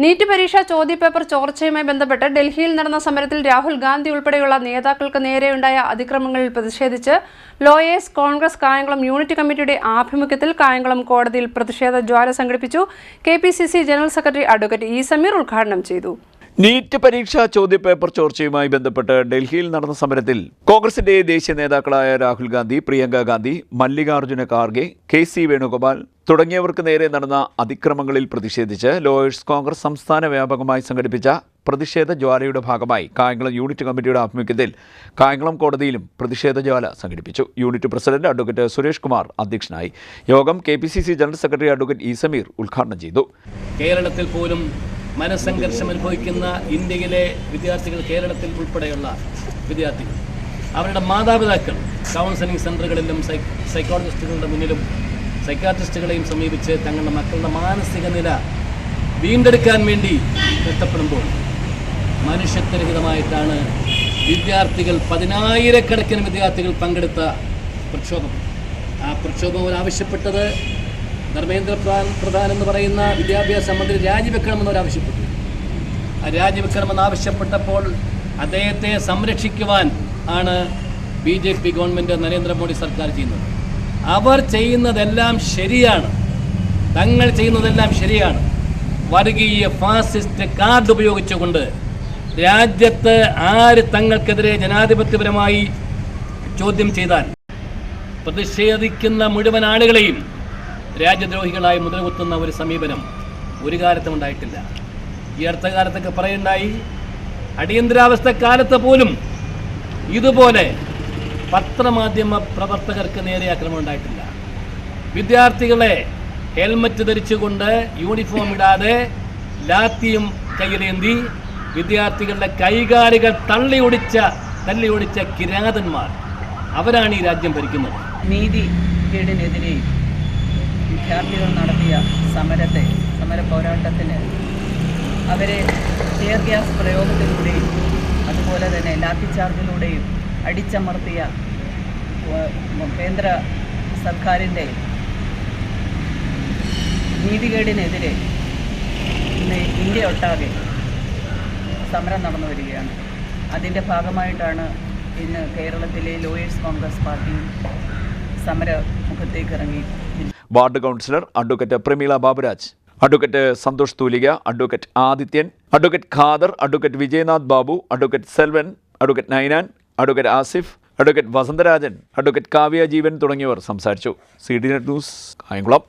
NEET പരീക്ഷാ ചോദ്യപേപ്പർ ചോർച്ചയുമായി ബന്ധപ്പെട്ട് ഡൽഹിയിൽ നടന്ന സമരത്തിൽ രാഹുൽ ഗാന്ധി ഉൾപ്പെടെയുള്ള നേതാക്കൾക്ക് നേരെയുണ്ടായ അതിക്രമങ്ങളിൽ പ്രതിഷേധിച്ച് ലോയേഴ്സ് കോൺഗ്രസ് കായംകുളം യൂണിറ്റ് കമ്മിറ്റിയുടെ ആഭിമുഖ്യത്തിൽ കായംകുളം കോടതിയിൽ പ്രതിഷേധ ജ്വാല സംഘടിപ്പിച്ചു. KPCC general secretary advocate E Sameer ഉദ്ഘാടനം ചെയ്തു. നീറ്റ് പരീക്ഷാ ചോദ്യപേപ്പർ ചോർച്ചയുമായി ബന്ധപ്പെട്ട് ഡൽഹിയിൽ നടന്ന സമരത്തിൽ കോൺഗ്രസിന്റെ ദേശീയ നേതാക്കളായ രാഹുൽ ഗാന്ധി, പ്രിയങ്ക ഗാന്ധി, മല്ലികാർജ്ജുന ഖാർഗെ, കെ.സി. വേണുഗോപാൽ തുടങ്ങിയവർക്ക് നേരെ നടന്ന അതിക്രമങ്ങളിൽ പ്രതിഷേധിച്ച് ലോയേഴ്സ് കോൺഗ്രസ് സംസ്ഥാന വ്യാപകമായി സംഘടിപ്പിച്ച പ്രതിഷേധ ജ്വാലയുടെ ഭാഗമായി കായംകുളം യൂണിറ്റ് കമ്മിറ്റിയുടെ ആഭിമുഖ്യത്തിൽ കായംകുളം കോടതിയിലും പ്രതിഷേധ ജ്വാല സംഘടിപ്പിച്ചു. Unit president advocate Suresh Kumar അധ്യക്ഷനായി. യോഗം KPCC general secretary advocate E Sameer ഉദ്ഘാടനം ചെയ്തു. കേരളത്തിൽ പോലും മനസ്സംഘർഷം അനുഭവിക്കുന്ന ഇന്ത്യയിലെ വിദ്യാർത്ഥികൾ, കേരളത്തിൽ ഉൾപ്പെടെയുള്ള വിദ്യാർത്ഥികൾ, അവരുടെ മാതാപിതാക്കൾ കൗൺസിലിംഗ് സെൻ്ററുകളിലും സൈക്കോളജിസ്റ്റുകളുടെ മുന്നിലും സൈക്കാട്രിസ്റ്റുകളെയും സമീപിച്ച് തങ്ങളുടെ മക്കളുടെ മാനസിക നില വീണ്ടെടുക്കാൻ വേണ്ടി കഷ്ടപ്പെടുമ്പോൾ മനുഷ്യത്വരഹിതമായിട്ടാണ് വിദ്യാർത്ഥികൾ, 10,000-കണക്കിന് വിദ്യാർത്ഥികൾ പങ്കെടുത്ത പ്രക്ഷോഭം. ആ പ്രക്ഷോഭം ആവശ്യപ്പെട്ടത് ധർമ്മേന്ദ്ര പ്രധാൻ എന്ന് പറയുന്ന വിദ്യാഭ്യാസ മന്ത്രി രാജിവെക്കണമെന്നവരാവശ്യപ്പെട്ടു. ആ രാജിവെക്കണമെന്നാവശ്യപ്പെട്ടപ്പോൾ അദ്ദേഹത്തെ സംരക്ഷിക്കുവാൻ ആണ് BJP ഗവൺമെൻറ്, നരേന്ദ്രമോദി സർക്കാർ ചെയ്യുന്നത്. അവർ ചെയ്യുന്നതെല്ലാം ശരിയാണ്, തങ്ങൾ ചെയ്യുന്നതെല്ലാം ശരിയാണ്. വർഗീയ ഫാസിസ്റ്റ് കാർഡ് ഉപയോഗിച്ചുകൊണ്ട് രാജ്യത്ത് ആര് തങ്ങൾക്കെതിരെ ജനാധിപത്യപരമായി ചോദ്യം ചെയ്താൽ പ്രതിഷേധിക്കുന്ന മുഴുവൻ ആളുകളെയും രാജ്യദ്രോഹികളായി മുദ്രകുത്തുന്ന ഒരു സമീപനം ഒരു കാലത്തും ഉണ്ടായിട്ടില്ല. ഈ അടുത്ത കാലത്തൊക്കെ പറയുണ്ടായി, അടിയന്തരാവസ്ഥ കാലത്ത് പോലും ഇതുപോലെ പത്രമാധ്യമ പ്രവർത്തകർക്ക് നേരെ ആക്രമണം ഉണ്ടായിട്ടില്ല. വിദ്യാർത്ഥികളെ ഹെൽമറ്റ് ധരിച്ചുകൊണ്ട് യൂണിഫോം ഇടാതെ ലാത്തിയും കയ്യിലേന്തി വിദ്യാർത്ഥികളുടെ കൈകാലുകൾ തള്ളിയൊടിച്ച കിരാതന്മാർ, അവരാണ് ഈ രാജ്യം ഭരിക്കുന്നത്. നീതികേടിനെതിരെ വിദ്യാർത്ഥികൾ നടത്തിയ സമര പോരാട്ടത്തിന് അവരെ ടിയർ ഗ്യാസ് പ്രയോഗത്തിലൂടെയും അതുപോലെ തന്നെ ലാത്തിച്ചാർജിലൂടെയും അടിച്ചമർത്തിയ കേന്ദ്ര സർക്കാരിൻ്റെ നീതികേടിനെതിരെ ഇന്ന് ഇന്ത്യ ഒട്ടാകെ സമരം നടന്നു വരികയാണ്. അതിൻ്റെ ഭാഗമായിട്ടാണ് ഇന്ന് കേരളത്തിലെ ലോയേഴ്സ് കോൺഗ്രസ് പാർട്ടിയും സമരമുഖത്തേക്ക് ഇറങ്ങി. Ward councillor advocate Prameela Baburaj, advocate Santhosh Thoolika, advocate Adithyan, advocate Khader, advocate Vijayanath Babu, advocate Selvan, advocate Ninan, advocate Asif, advocate Vasantharajan, advocate Kavya Jeevan തുടങ്ങിയവർ സംസാരിച്ചു. CDNet news, Kayamkulam.